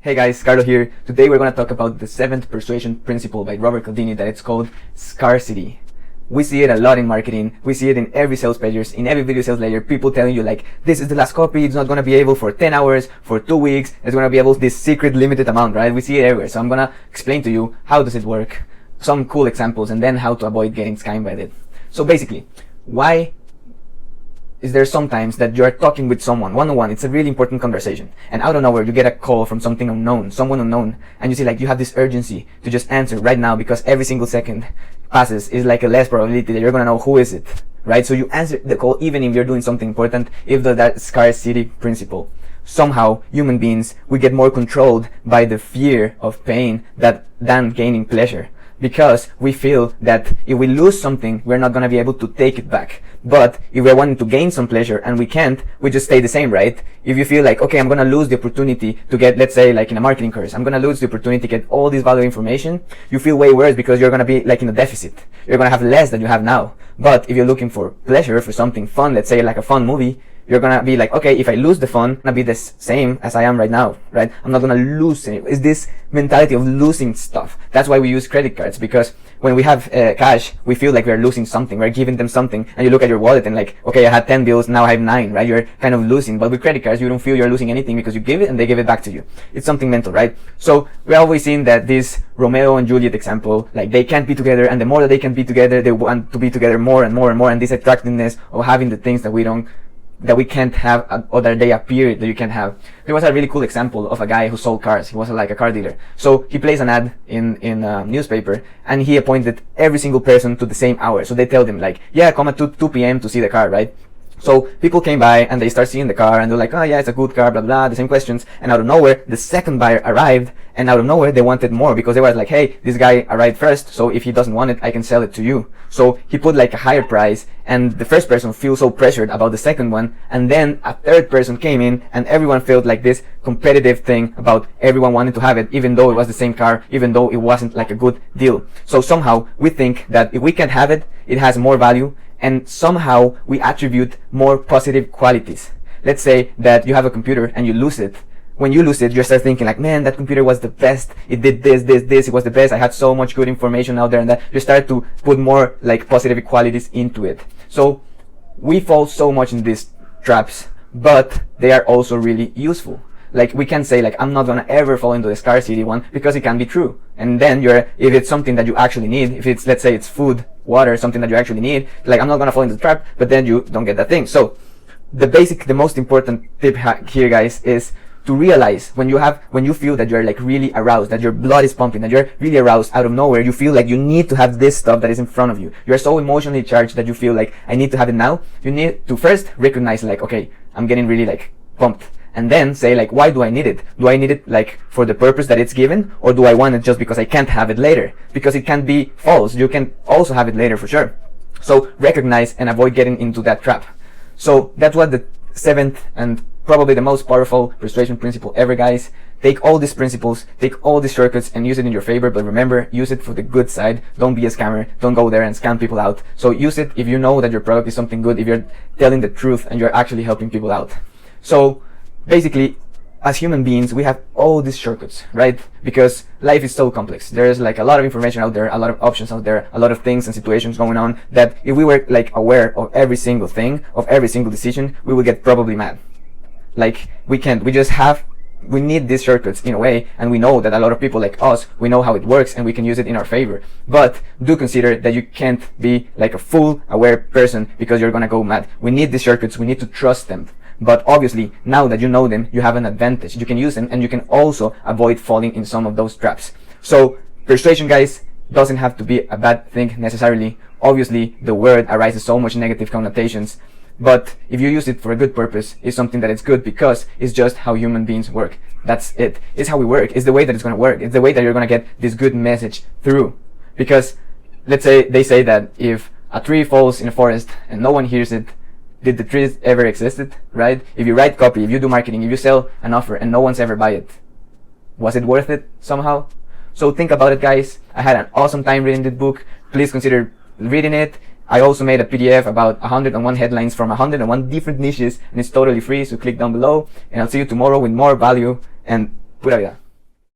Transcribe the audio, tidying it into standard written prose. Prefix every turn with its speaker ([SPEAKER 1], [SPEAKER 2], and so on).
[SPEAKER 1] Hey guys, Carlo here. Today we're going to talk about the 7th persuasion principle by Robert Cialdini that it's called scarcity. We see it a lot in marketing. We see it in every sales pages, in every video sales layer. People telling you like, this is the last copy. It's not going to be able for 10 hours, for 2 weeks. It's going to be able this secret limited amount, right? We see it everywhere. So I'm going to explain to you how does it work, some cool examples, and then how to avoid getting scammed by it. So basically, why is there sometimes that you are talking with someone one-on-one, it's a really important conversation, and out of nowhere you get a call from someone unknown, and you see like you have this urgency to just answer right now because every single second passes is like a less probability that you're gonna know who is it, right? So you answer the call even if you're doing something important, if that scarcity principle. Somehow, human beings, we get more controlled by the fear of pain than gaining pleasure. Because we feel that if we lose something, we're not going to be able to take it back. But if we're wanting to gain some pleasure and we can't, we just stay the same, right? If you feel like, okay, I'm going to lose the opportunity to get, let's say, like in a marketing course, I'm going to lose the opportunity to get all this valuable information, you feel way worse because you're going to be like in a deficit. You're going to have less than you have now. But if you're looking for pleasure, for something fun, let's say like a fun movie, you're gonna be like, okay, if I lose the fun, I'm gonna be the same as I am right now, right? I'm not gonna lose it. It's this mentality of losing stuff. That's why we use credit cards, because when we have cash, we feel like we're losing something. We're giving them something, and you look at your wallet and like, okay, I had 10 bills, now I have 9, right? You're kind of losing. But with credit cards, you don't feel you're losing anything because you give it and they give it back to you. It's something mental, right? So we're always seeing that this Romeo and Juliet example, like they can't be together, and the more that they can be together, they want to be together more and more and more, and this attractiveness of having the things that we can't have, or that they appear that you can't have. There was a really cool example of a guy who sold cars. He was like a car dealer. So he placed an ad in a newspaper, and he appointed every single person to the same hour. So they tell them like, yeah, come at 2 p.m. to see the car, right? So people came by and they start seeing the car and they're like, oh yeah, it's a good car, blah, blah, the same questions. And out of nowhere, the second buyer arrived, and out of nowhere, they wanted more because they were like, hey, this guy arrived first, so if he doesn't want it, I can sell it to you. So he put like a higher price, and the first person feels so pressured about the second one, and then a third person came in and everyone felt like this competitive thing about everyone wanting to have it, even though it was the same car, even though it wasn't like a good deal. So somehow we think that if we can have it, it has more value, and somehow we attribute more positive qualities. Let's say that you have a computer and you lose it. When you lose it, you start thinking like, man, that computer was the best. It did this, it was the best. I had so much good information out there, and that you start to put more like positive qualities into it. So we fall so much in these traps, but they are also really useful. Like we can say like, I'm not gonna ever fall into the scarcity one because it can be true. And then if it's something that you actually need, if it's, let's say it's food, water, something that you actually need, like I'm not gonna fall into the trap, but then you don't get that thing. So the most important tip here, guys, is to realize when you feel that you're like really aroused, that your blood is pumping, that you're really aroused out of nowhere, you feel like you need to have this stuff that is in front of you. You're so emotionally charged that you feel like I need to have it now. You need to first recognize like, okay, I'm getting really like pumped. And then say like, why do I need it? Do I need it like for the purpose that it's given? Or do I want it just because I can't have it later? Because it can be false. You can also have it later for sure. So recognize and avoid getting into that trap. So that's what the 7th and probably the most powerful persuasion principle ever, guys. Take all these principles, take all these shortcuts and use it in your favor, but remember, use it for the good side. Don't be a scammer. Don't go there and scam people out. So use it if you know that your product is something good, if you're telling the truth and you're actually helping people out. So basically, as human beings, we have all these shortcuts, right? Because life is so complex. There's like a lot of information out there, a lot of options out there, a lot of things and situations going on, that if we were like aware of every single thing, of every single decision, we would get probably mad. Like we can't, we need these shortcuts in a way, and we know that a lot of people like us, we know how it works and we can use it in our favor. But do consider that you can't be like a full aware person because you're gonna go mad. We need these shortcuts, we need to trust them. But obviously, now that you know them, you have an advantage. You can use them, and you can also avoid falling in some of those traps. So persuasion, guys, doesn't have to be a bad thing necessarily. Obviously, the word arises so much negative connotations. But if you use it for a good purpose, it's something that is good because it's just how human beings work. That's it. It's how we work. It's the way that it's going to work. It's the way that you're going to get this good message through. Because let's say they say that if a tree falls in a forest and no one hears it, did the trees ever existed, right? If you write copy, if you do marketing, if you sell an offer and no one's ever buy it, was it worth it somehow? So think about it, guys. I had an awesome time reading this book. Please consider reading it. I also made a PDF about 101 headlines from 101 different niches, and it's totally free, so click down below, and I'll see you tomorrow with more value, and pura vida.